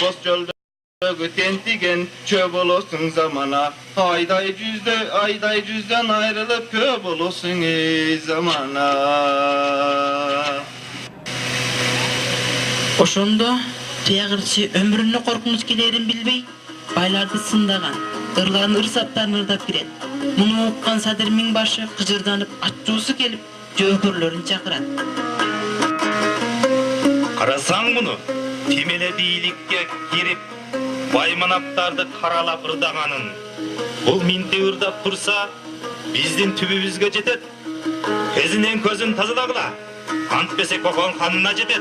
Boz çölde tentigen çöp olsun zamana. Ayday cüzden ayrılıp köp olsun zamana. Oşondo tiyagırçı ömrünü korkunç gilerin bilbey, baylardı sındagan, ırların ırsaplarını ırdap giret. Bunu uqqan Sadir Mingbaşı kıcırdanıp atçusu kelip, jökörlörün çakırat. Karasan bunu, temele biyilikке girip, baymanaptardı karalap ırdaganın. Бұл minti ırdap tursa, bizdin tübübüzge jetet. Кезинен көзүн тазалагыла, антпесе kokon kanına jetet.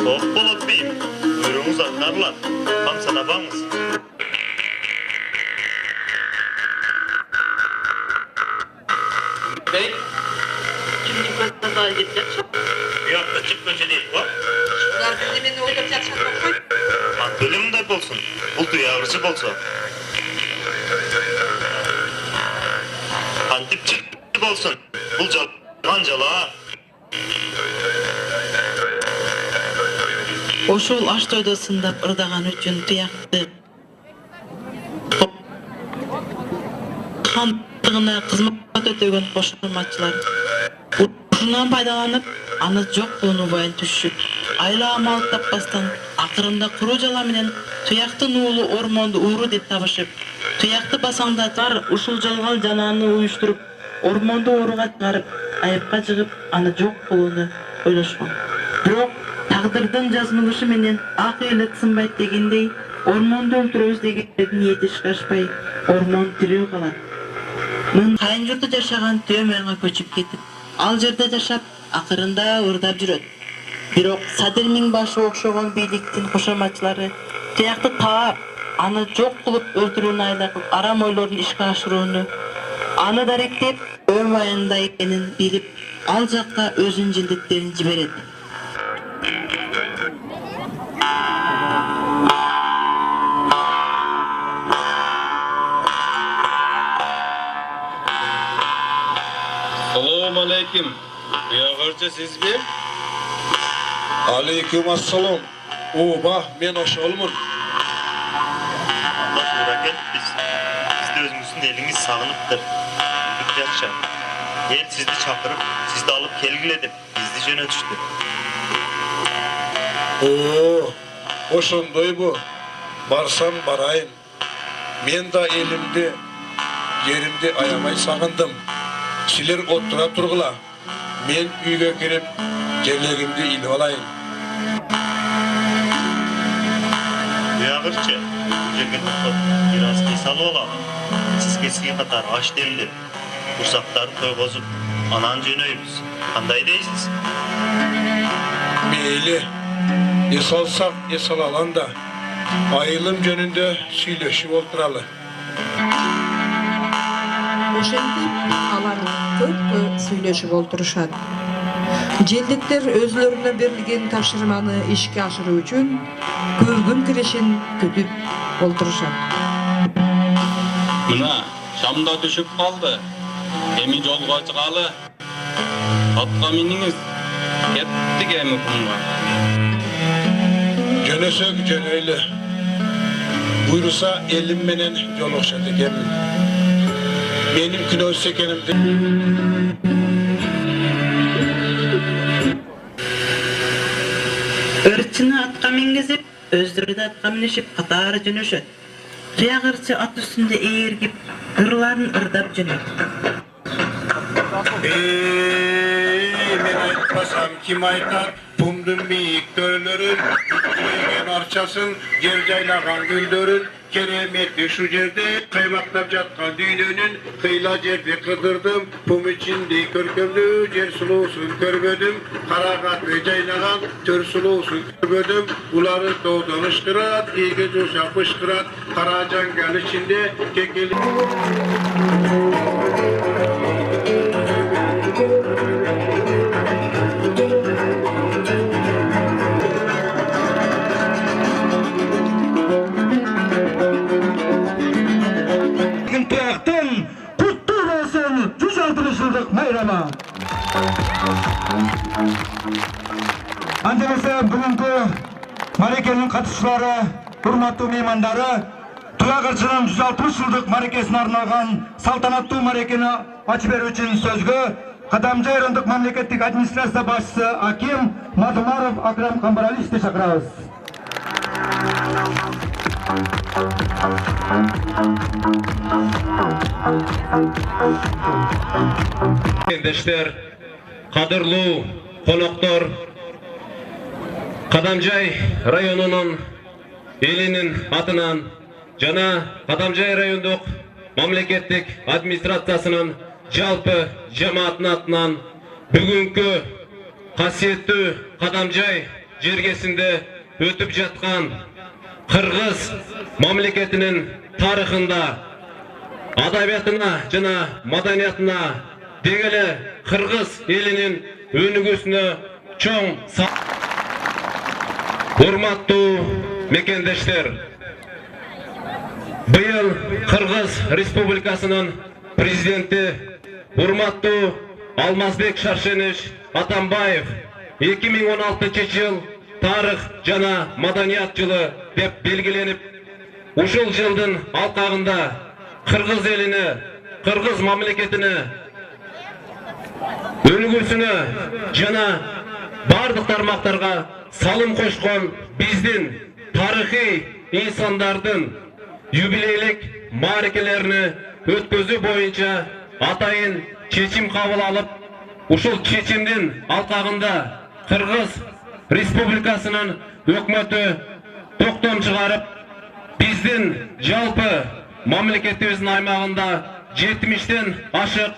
Top bolup beyim, buyruğunuz atlarlar, tam sadabağınız. Bey, kimlik masada gidecek? Yok da çıkmönce değil bu. Şunlar bizi beni oynatacak şakak koy. Bölüm de bolsun, buldu yavrusu bolsa. Antip çıktı bolsun, bulcal, kancala. Oşul aş toyda sındap ırdagan üçün tuyaktı. Kandığına kızmat ötegen koşulmaçılar. Uşundan paydalanıp, anı jok bulunu boyan düşüp, ayla amal tapbastan, akırında kuru jala menen tuyaktı nuulu ormondu uğru dep tabışıp, tuyaktı basаңdatar uşul jalgal janаны uyuşturup, ormondu uğruga çıkarıp, ayıpka jıgıp, anı jok bulunu oylaşkan. Bирок taqdırdan жазмылышы менен ак эле сынбайт дегендей, ormondu öldürөбүз деген ниети ишке ашпай, ормон тирүү калат. Мын кайын журтта жашаган Төмөнгө көчүп кетип, ал жерде жашап, акырында ырдап жүрөт. Бирок Садыр Миңбашы окшогон бийликтин кошоматчылары туякты таап, аны жок кылып өлтүрүүнү айлагып, арам ойлорун ишке ашырууну, аны даректеп, өм айында экенин билип, ал жакка өзүнүн жендеттерин жиберет. Assalamu alaikum. Uyagırca siz mi? Aleyküm assalam. Oba, men oşolmun. Allah uğraken biz de özümüzün eliniz sağınıptır. Lütfen el sizi çakırıp, sizi de alıp kelgiledim. Bizdi jöne düştü. Oo, oşondoy bu. Barsam barayın. Men da elimde, yerimde ayamay sağındım. Siler otura turgula. Men uyga kirip, gelegimdi ilip alayın. Uyagırça, jeket tutup, biraz kesalı olalım. Siz keski katar aç demdir. Kursaklarını toygozup, anan jönöybüz. Kanday deysiz? Meyli, esalsak esal alan da, ayılım jönünde süйлöşüp oturalı. Ошентип алар көп сүйлөшүп олтурушат. Желдиктер өзлөрүнө берилген тапшырманы ишке ашыруу үчүн көбүн киришин күтүп олтурушат. Мына, шамда düşüp kaldı. Emi жолго чыгалы. Атка миниңиz. Кеттик эми кумга. Jönösök jönöylü. Buyursa elim menen jolokşat ekemin. Benim künöz ekenimdi. Örçünü atqa mingizip, özdürü de atqa minişip qatarı jönöşöt. Tuyagırçı at üstünde eğirgip, ırların ırdap jönöt. Men aytmasam kim aytar? Pumdun biyik törlörün, tütüygen arçasın, yer jaylagan güldörün, keremetli şu yerde kaymaklap jatkan düynönün, kıyla жерде kıdırdım, pum içinde körkümlü, yer sulusun körgödüm, karagatlı jaylagan, tör sulusun körgödüm, uları doğdan ışkırat, ege coşa fışkırat, karacan gel içinde, kekeli... Kutlu olsun 160 yıllık bayrama. Anjelese бүгүнкү маrekенин катышчылары, урматтуу меймандары, Туягырчынын 160 жылдык марекесине арналган салтанаттуу марекени ачып берүү үчүн сөзгө Кадамжай райондук мамлекеттик администрация башчысы Аким Мадумаров Акрам Камбаралиевичти чакырабыз. Кендештер, кадырлуу коноктор, Кадамжай районунун элинин атынан жана Кадамжай райондук мамлекеттик администрациясынын жалпы жамааттын атынан бүгүнкү касиеттүү Кадамжай жергесинде өтүп жаткан Кыргыз мамлекетинин тарыхында адабиятына жана маданиятына деги эле Кыргыз элинин өнүгүүсүнө чоң урматтуу мекендештер, быйыл Кыргыз Республикасынын президенти урматтуу Алмазбек Шаршенович Атамбаев 2016 жыл тарых жана маданият жылы деп белгиленип, ушул жылдын алкагында Кыргыз элине, Кыргыз мамлекетине өнүгүүсүнө жана бардык тармактарга салым кошкон биздин тарыхый инсандардын юбилейлик маарекелеrini өткөзүү боюнча атайын чечим кабыл алып, ушул чечимдин алкагында Кыргыз Республикасынын өкмөтү токтом чыгарып, биздин жалпы мамлекетибиздин аймагында 70тен ашык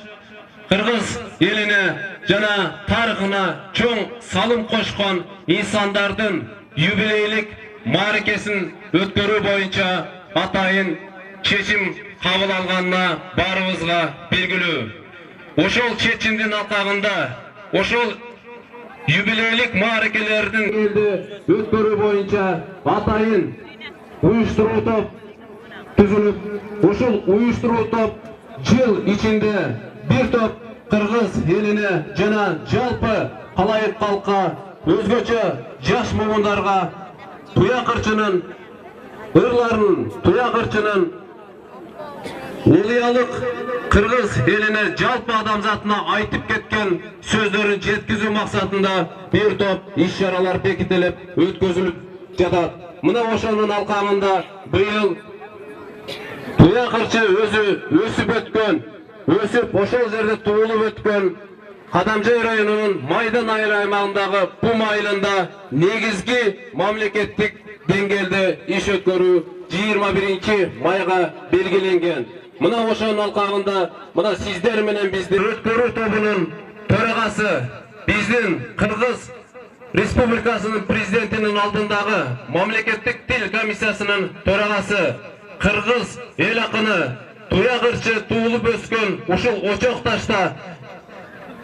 Кыргыз элине жана тарыхына чоң салым кошкон инсандардын юбилейлик маарекесин өткөрүү боюнча атайын чечим кабыл алганына баарыбызга белгилүү. Ошол чечимдин алкагында ошол юбилейлик маарекелердин өткөрүү боюнча атайын уюштуруу топ түзүлүп, ушул уюштуруу топ жыл ичинде бир топ Кыргыз элине жана жалпы калайык калкка, өзгөчө жаш муундарга Туякырчынын ырларын, Туякырчынын улуялык Кыргыз элине жалпы адамзатына айтып кеткен сөздөрүн жеткизүү максатында бир топ иш-чаралар бекитилип, өткөзүлүп жатат. Мына ошонун алкагында быйыл Туякырчы өзү өсүп өткөн, өсүп ошол жерде туулуп өткөн Кадамжай районунун Майдан айыл аймагындагы Бум айылында негизги мамлекеттик деңгээлде иш өткөрүү 21 майга белгиленген. Мына ошонун алкагында мына сиздер менен биздин өткөрүү тобунун төрагасы, биздин Кыргыз Республикасынын президентинин алдындагы мамлекеттик тил комиссиясынын төрагасы, Кыргыз эл акыны Туягырчы туулуп өскөн ушул очок ташта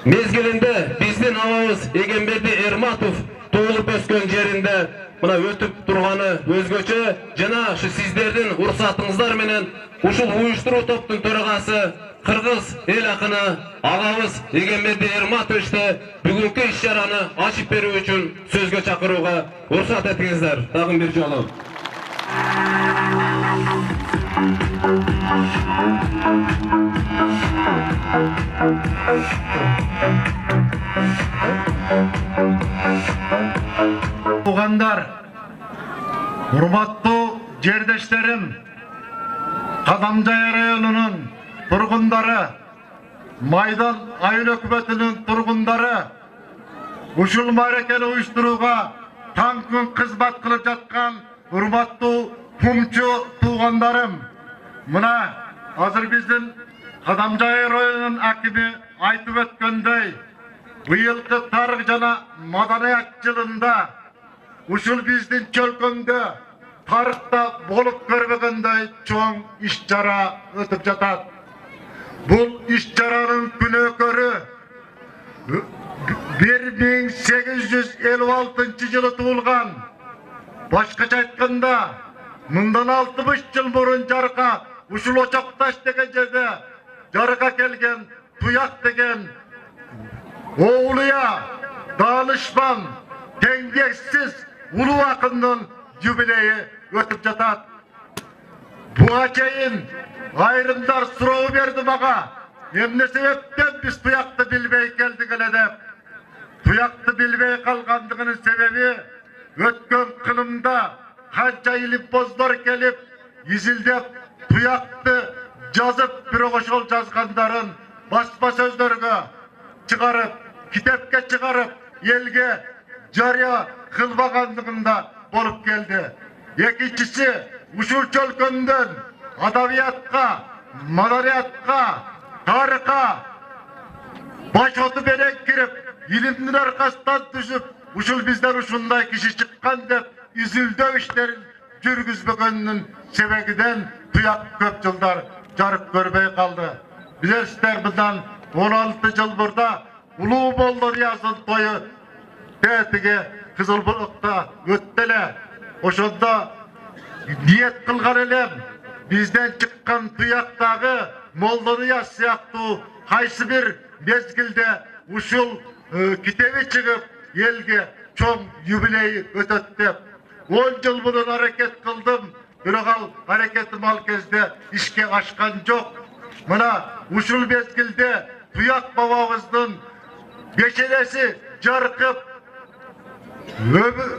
мезгилинде биздин абабыз Эгемберди Эрматов туулуп өскөн жеринде мына өтүп турганы өзгөчө, жана ушу сиздердин уруксатыңыздар менен ушул уюштуруу топтун төрагасы Кыргыз эл акыны агабыз Эгемберди Эрматовичти бүгүнкү иш-чараны ачып берүү үчүн сөзгө чакырууга уруксат этиңиздер. Дагы бир жолу. Тугандар, урматтуу жердештерим, Кадамжай районунун тургундары, Майдан айыл өкмөтүнүн тургундары, ушул маарекени уюштурууга таң күн кызмат кылып жаткан урматтуу пумчу туугандарым, мына азыр биздин Кадамжай районунун акими айтып өткөндөй, быйылкы тарых жана маданият жылында ушул биздин чөлкөмдө тарыхта болуп көрбөгөндөй чоң иш-чара өтүп жатат. Бул иш-чаранын күнөөкөрү 1856 жылы туулган, башкача айтканда мындан 60 жыл мурун жарга ушул Очокташ деген жерде жарга келген Туяк деген оолуя, даанышман, tengsiz ulu akındın jubileyi ötüp jatat. Buğa çeyin ayrımlar surağı verdi bağa. Emne sebepten biz tuyaktı bilbey geldik ele dep. Tuyaktı bilbey kalgandığının sebebi ötken kılımda kança ilip bozlar gelip yüzildep tuyaktı жазıp bir oğuşol жазganların basma sözlerine çıkarıp kitapka çıkarıp elge jarya kılbagandığında bolup geldi. Ekinçisi uşul çölkönden adabiyatqa, madariyatqa, tarıqa baş otu belek girip ilimnin arkasından düşüp uşul bizden uşunday kişi çıkkan dep üzüldü işlerin жүрgüzbökönünün sebegiden tuyak köp yıllar jarıp görmey kaldı. Bilersizler bundan 16 yıl burada ulu boldu yazın toyu tetige Kızılburuk'ta öttele. Oşonda niyet kılgan elem bizden çıkkan tuyaktagı Mollonu yaz siyaktı kaysı bir mezgilde uşul kitebi çıkıp elge çoğun jubileyi ötöttep. 10 yıl bunun hareket kıldım. Bürokal hareketim al kezde işke aşkan yok. Mına uşul mezgilde tuyak babamыздın beşelesi jarkıp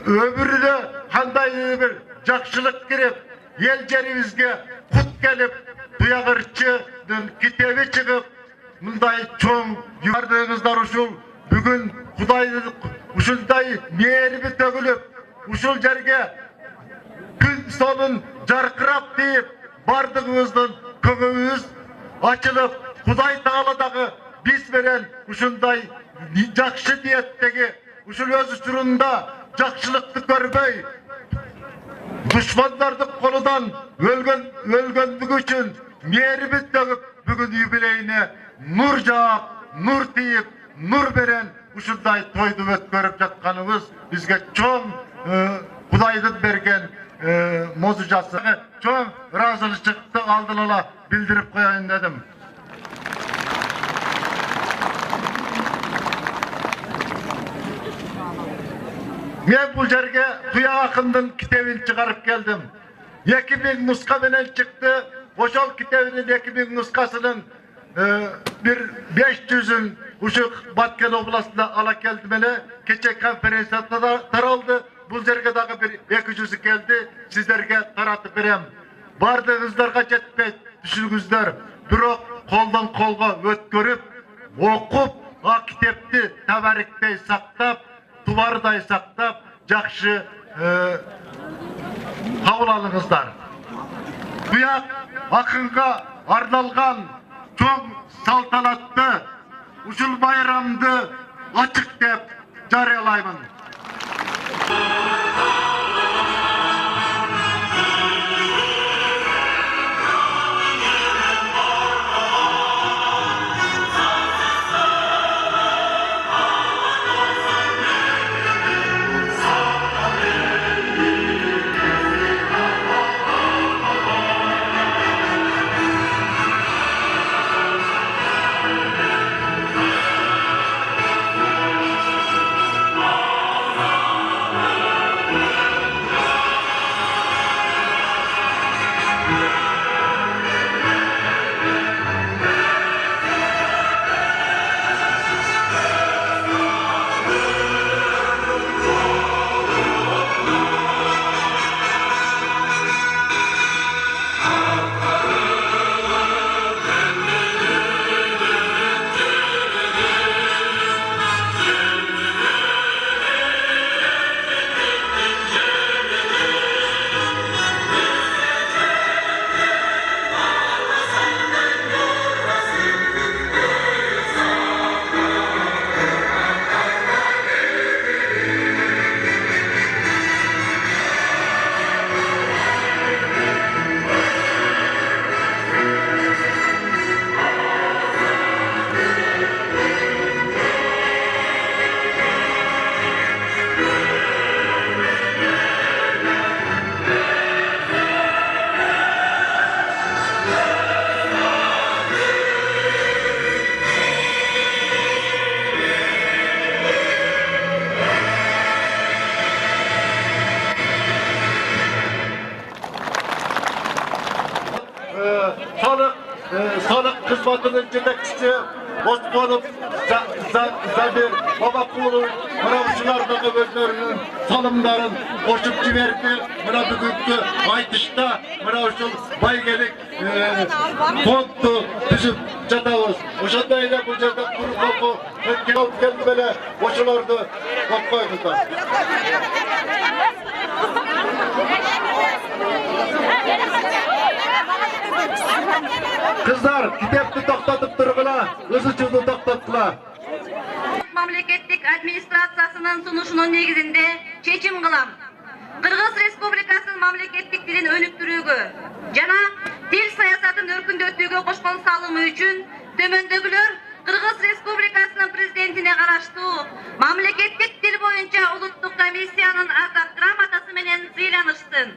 öbürü de kanday bir jakşılık girip el jerimizge kut gelip tuyagırçıdın kitebi çıkıp mınday çoğun yardığınızlar uşul bugün Kuday'ın uşulday meyerimi tögülüp uşul jerge gün sonun jarkırap deyip bardığımыздın kögümüz açılıp Kuday Tağlı'daki biz veren uşunday jakşı niyetteki uşul öz uçurunda jakşılıkты görmey düşmanlardın koludan ölgönlük üçün mehrimi tögüp bugün jubileyine nur jağıp, nur tiyip, nur veren uşunday toydu ötkörüp jatkanыбыз bizge çoğun Kuday'dın bergen mozujası çoğun razılıçlıkты aldın bildirip koyayın dedim. Men bu jerge tuya akındın kitabını çıkarıp geldim. 2000 nuska menen çıktı. Oşol kitabının 2000 nuskasının bir 500'ün Uşuk Batken Oblası'nda ala geldi mene. Keçe konferansiyada taraldı. Bu jerge dağı bir 200'ü geldi. Sizlerge taratıp berem. Bardığınızlarga jetpey düşünüңүздөр. Bирок koldan kolga ötkörüp, okup, o kitapты tabarikbey saktap, tuvarday saktap, jakşı kabul alыңыздар. Tuyak akınga arnalgan çok saltanatlı uşul bayramdı açık dep jarıyalayman. Batının yetekçisi Osmanov Zabir Babakulu Mıravşılardaki özlerinin salımların koşup civerdi. Mıravşıldaki aytışta Mıravşıl baygelik fontu tüzüp çatavuz. Oşandayla bu yerde kuru kapı ötken alıp geldi böyle koşulardı kapkoydular. Kızlar kitapni to'xtatib turg'ila, o'zichini to'xtatdilar. Mamlaketlik administratsiyasının sunuşunun negizinde çeçim kılam. Kırgız Respublikasının mamlaketlik dilin önüktürügü jana dil sayasatın örkündöttüğü koşkon salımı üçün tömöndögülөр Kırgız Respublikasının prezidentine karaştığı mamlaketlik dil boyunca Ulutluk Komissiyanın atak gramatası menen sıylanıştın.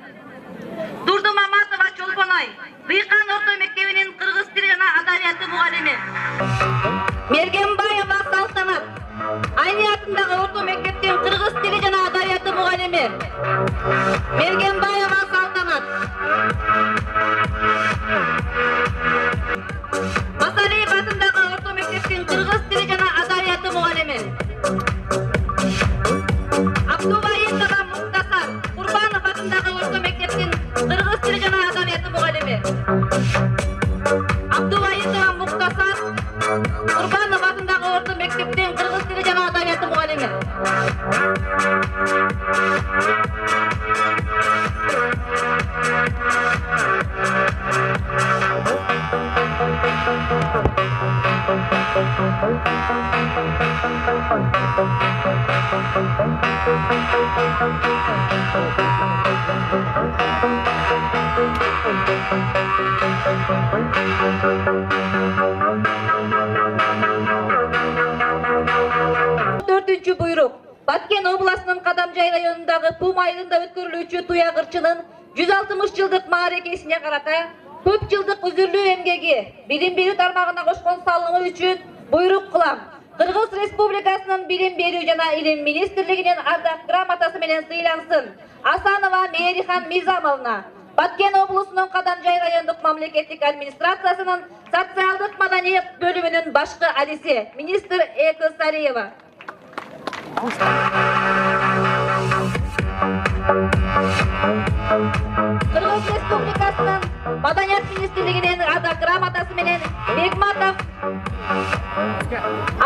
Durdu Mamatova Çolpanay, Bıyıkan Orta Mektebi'nin Kırgız dili jana adabiyatı muallimi. Mergenbayeva Saltanat, aynı adındaki Orta Mektepten Kırgız dili jana adabiyatı muallimi. Mergenbayeva Saltanat. Masaliyev adındaki Orta Mektepten Kırgız dili jana adabiyatı muallimi. Abduvayetova Muktasar, Kurbanov adındaki Orta Mektepten Kırgız dili jana adabiyatı muallimi. Abduvayetova Muktasar, Kurbanov adındaki Orta Mektepten Kırgız dili jana adabiyatı muallimi. Dördüncü buyruk. Batken Oblasının Kadamjay rayonundagi Pum ayılında ötkürülүүчү Tuya Kırçı'nın 160 yıldık marekesine karata köp yıldık üzürlүү emgegi bilim berүү tarmagına koşkon salımı üçün buyruk kılam. Kırgız Respublikasının bilim berүү jana ilim ministrligинин ардак грамотасы менен сыйлансın. Асанова Мейрихан Мирзамовна, Баткен облусунун Кадамжай райондук мамлекеттик администрациясынын социалдык маданият бөлүмүнүн башкы адиси, министр Экы Сариева. Кыргыз Республикасынын Маданият министрлигинин ардак грамотасы менен Бегматов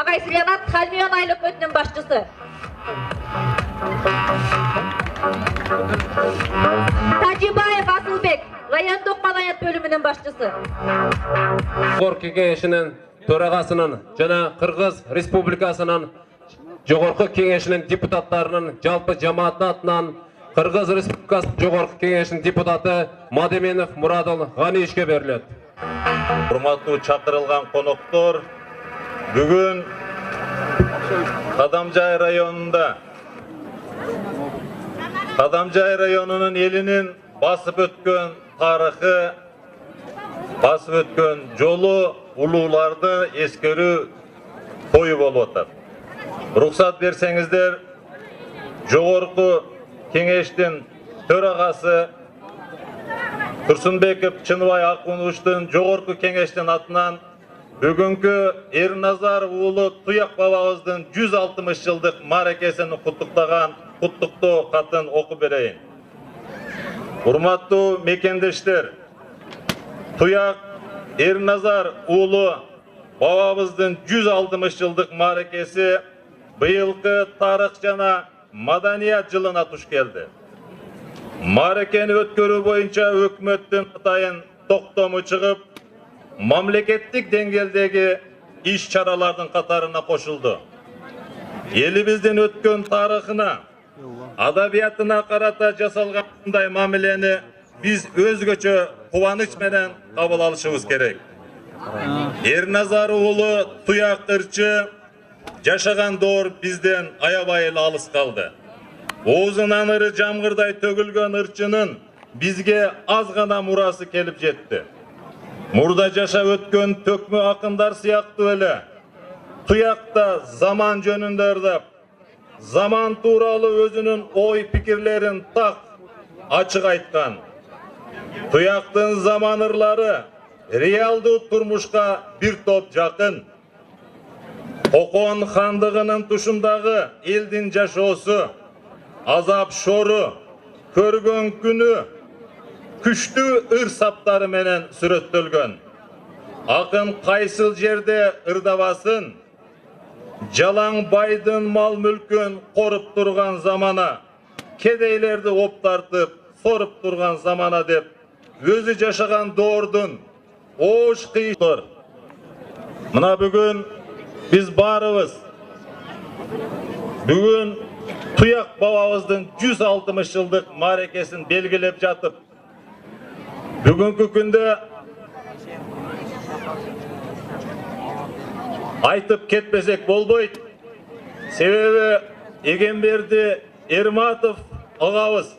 Агай Силянат Халмион айлык өтүнүн башчысы. Тажибаев Асылбек, райондук маданият бөлүмүнүн башчысы. Жогорку кеңешинин төрагасынын жана Кыргыз Республикасынын Жогорку кеңешинин депутаттарынын жалпы жамааты атынан Кыргыз Республикасы Жогорку кеңешинин депутаты Мадеменов Мурадыл Ганиевичке берилет. Урматтуу чакырылган коноктор, бүгүн Кадамжай районунун элинин басып өткөн тарыхы, басып өткөн жолу, улууларды эскерүү тою болуп атат. Рухсат берсеңиздер, Жогорку кеңештин төрагасы Турсунбеков Чыныбай Акуновичтин Жогорку кеңештин атынан бүгүнкү Эрназар уулу Туяк бабабыздын 160 жылдык мааракесин куттуктоо катын окуп берейин. Урматтуу мекендештер, Туяк Эрназар уулу бабабыздын 160 жылдык мааракеси быйылкы тарых жана маданият жылына туш келди. Мааракени өткөрүү боюнча өкмөттүн атайын токтому чыгып, мамлекеттик деңгээлдеги иш-чаралардын катарына кошулду. Элибиздин өткөн тарыхына, адабиятына карата жасалган мындай мамилени биз өзгөчө кубаныч менен кабыл алышыбыз керек. Эрназар уулу Туяк ырчы жашаган доор бизден аябай эле алыс калды. Оозунан ыры жамгырдай төгүлгөн ырчынын бизге аз гана мурасы келип жетти. Мурда жашап өткөн төкмө акындар сыяктуу эле Туякта заман жөнүндө ырдап, заман тууралуу өзүнүн ой пикирлерин так ачык айткан. Туяктын заман ырлары реалдуу турмушка бир топ жакын. Кокон хандыгынын тушундагы элдин жашоосу, азап шору, көргөн күнү күчтүү ыр саптары менен сүрөттөлгөн. Акын кайсыл жерде ырдабасын, жалаң байдын мал мүлкүн коруп турган замана, кедейлерди оптартып, соруп турган замана деп, өзү жашаган доордун оош кыйшыр. Мына бүгүн биз барыбыз бүгүн Туяк бабабыздын 160 жылдык мааракесин белгилеп жатып, бүгүнкү күндө айтып кетпесек болбойт. Себеби Эгемберди Эрматов агабыз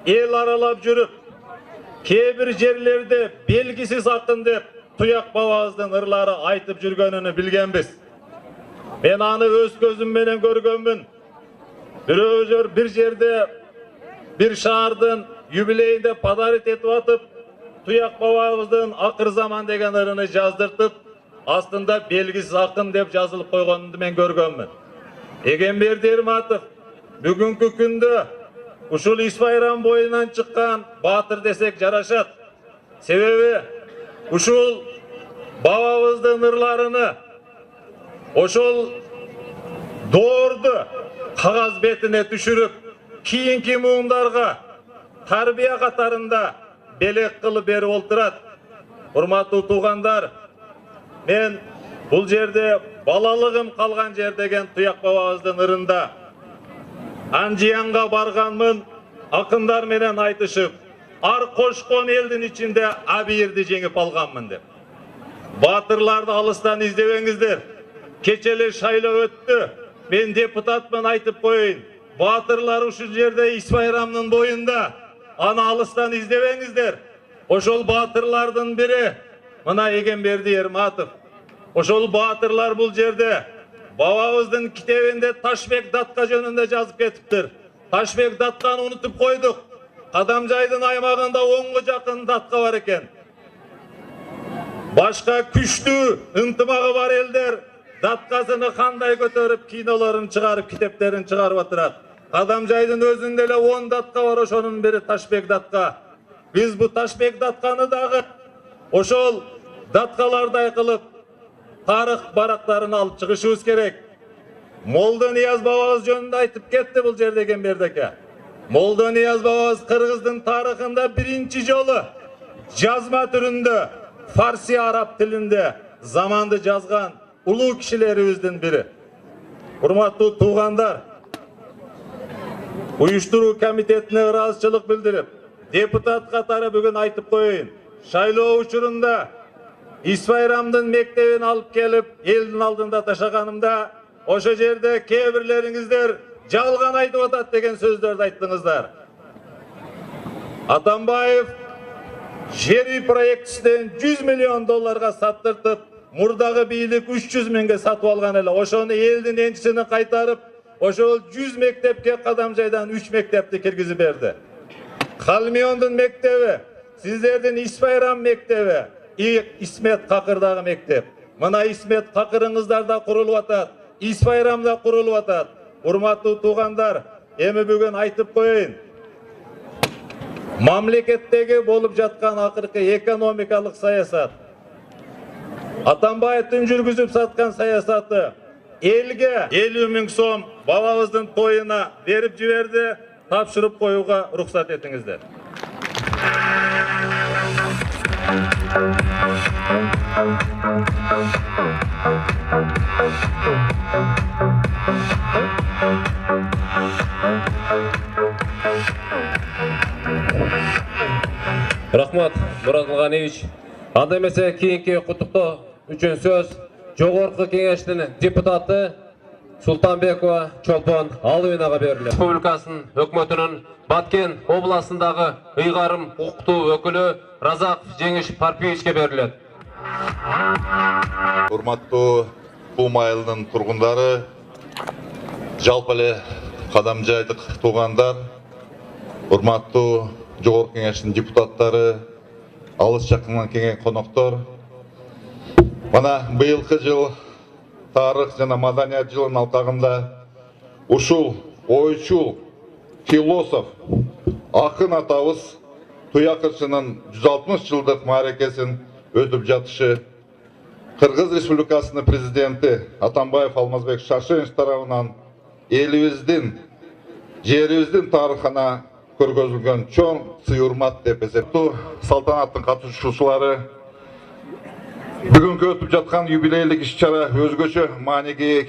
эл аралап жүрүп, кээ бир жерлерде белгисиз акын деп Туяк бабабыздын ырлары айтып жүргөнүнү билгенбиз. Мен аны өз көзүм менен көргөнмүн. Бирөөжөр бир жерде бир шаардын юбилейинде подарок этип атып, Туяк бабабыздын акыр заман деген ырыны жаздыртып, астында белгисиз акын деп жазылып койгонун мен көргөнмүн. Эгемберди Эрматов бүгүнкү күндө ушул иш байрам боюнан чыккан баатыр десек жарашат. Себеби ушул бабабыздын ырларыны, ошол доорду кагаз бетине түшүрүп, кийинки муундарга тарбия катарында белек кылып берип олтурат. Урматтуу туугандар, мен бул жерде балалыгым калган жер деген Туяк бабабыздын ырында Анжиянга барганмын, акындар менен айтышып, ар кошкон элдин ичинде Абийирди жеңип алганмын деп. Баатырларды алыстан издебеңиздер. Кечеле шайлоо өттү. Мен депутатмын, айтып коеюн. Баатырлар ушул жерде иш байрамдын боюнда. Аны алыстан издебеңиздер. Ошол баатырлардын бири мына Эгемберди Эрматов. Ошол баатырлар бул жерде бабабыздын китебинде Ташбек Датка жөнүндө жазып кетиптир. Ташбек Datkаны унутуп койдук. Кадамжайдын аймагында 10га жакын датка бар экен. Башка күчтүү ынтымагы бар элдер Datkасыны кандай көтөрүп, кинолорун чыгарып, китептерин чыгарып атырат. Кадамжайдын өзүндө эле 10 датка бар, ошонун бири Ташбек Датка. Биз бу Ташбек Datkаны дагы ошол даткалардай кылып тарых барактарын алып чыгышыбыз керек. Молдо Нияз бабабыз жөнүндө айтып кетти бул жерде Эгемберди ака. Молдо Нияз бабабыз Кыргыздын тарыхында биринчи жолу жазма түрүндө фарси араб тилинде заманды жазган улуу кишилерибиздин бири. Урматтуу туугандар, уюштуруу комитетине ыраазычылык билдирип, депутат катары бүгүн айтып коеюн. Шайлоо учурунда иш байрамдын мектебин алып келип, элдин алдында ташаганымда, ошо жерде кээ бирлериңиздер жалган айтып атат деген сөздөрдү айттыңыздар. Атамбаев жер үй проектисинен $100 миллион саттыртып, мурдагы бийлик 300 миңге сатып алган эле. Ошону элдин энчисине кайтарып, ошол 100 мектепке Кадамжайдан 3 мектепти киргизип берди. Калмиондун мектеби, сиздердин иш байрам мектеби, Исмет Какырдагы мектеп. Мына Исмет Какырыңыздар да курулуп атат, иш байрам да курулуп атат. Урматтуу туугандар, эми бүгүн айтып коеюн. Мамлекеттеги болуп жаткан акыркы экономикалык саясат, Атамбаевдин жүргүзүп саткан саясаты элге 50 миң сом бабабыздын тоюна берип жиберди, тапшырып коюуга уруксат этиңиздер. Рахмат, Мурат Алганевич. Анда эмесе кийинки куттуктоо үчүн сөз Жогорку Кеңештин депутаты Султанбекова Чолпон Алыбинага берилет. Республикасынын өкмөтүнүн Баткен областындагы ыйгарым укуктуу өкүлү Разаков Жеңиш Парпиевичке берилет. Урматтуу Пум айылынын тургундары, жалпы эле Кадамжайдык туугандар, урматтуу Жогорку Кеңештин депутаттары, алыс жақыннан келген қонақтар. Мына биылғы жыл тарих жана маданият жылын алқағында ушул ойчул, философ, ақын атабыз Туякырчынын 160 жылдық мааракесин өтүп жатышы, Кыргыз Республикасынын президенти Атамбаев Алмазбек Шаршенович тарабынан элибиздин, жерибиздин тарыхына көргөзүлгөн чоң сый-урмат деп эсептөө. Салтанаттын катышуучулары, бүгүнкү өтүп жаткан юбилейлик иш-чара өзгөчө мааниге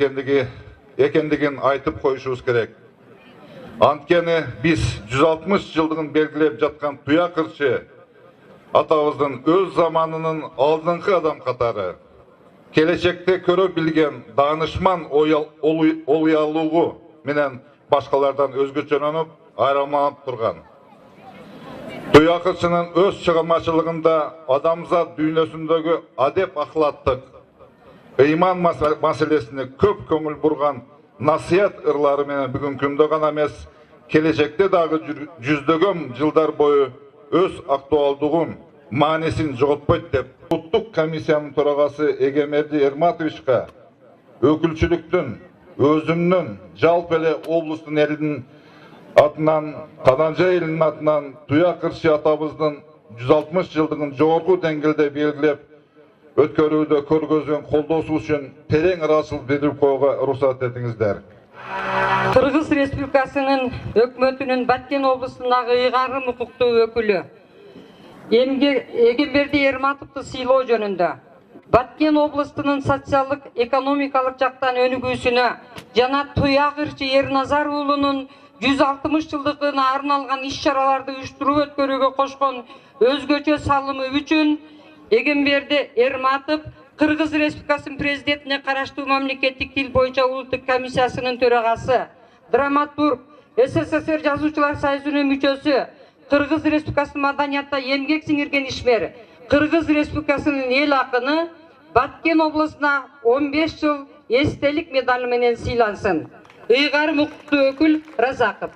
экендигин айтып коюшубуз керек. Анткени биз 160 жылдыгын белгилеп жаткан Туякырчы атабыздын өз заманынын алдыңкы адам катары, келечекте көрө билген данышман оюялуугу менен башкалардан өзгөчөлөнүп, айырмаланып турган. Туякырчынын өз чыгармачылыгында адамзат дүйнөсүндөгү адеп ахлаттык, ыйман маселесине көп көңүл бурган насият ырлары менен бүгүнкү күндө гана эмес, келечекте дагы жүздөгөн жылдар бою өз актуалдугун, маанисин жоготпойт деп, Улуттук комиссиянын төрагасы Эгемерди Эрматовичка өкүлчүлүктүн, өзүмнүн, жалпы эле облустун элинин атынан, Каданжай элинин атынан Туякырчы атабыздын 160 жылдыгын жогорку деңгээлде белгилеп өткөрүүдө көргөзгөн колдоосу үчүн терең ыраазычылык билдирип коюуга уруксат этиңиздер. Кыргыз Республикасынын өкмөтүнүн Баткен облусундагы ыйгарым укуктуу өкүлү Эгемберди Эрматовду сыйлоо жөнүндө Баткен облустунун социалдык, экономикалык жактан өнүгүүсүнө жана Туякырчы Эрназар уулунун 160 жылдыгына арналган иш-чараларды уюштуруу өткөрүүгө кошкон өзгөчө салымы үчүн Эгемберди Эрматов Кыргыз Республикасынын президентине караштуу мамлекеттик тил боюнча улуттук комиссиясынын төрагасы, драматург, СССР жазуучулар союзунун мүчөсү, Кыргыз Республикасынын маданиятта эмгек сиңирген ишмер, Кыргыз Республикасынын эл акыны Баткен облусуна 15 жыл эстелик медали менен сыйлансын. Ыйгарым укуктуу өкүл Разаков.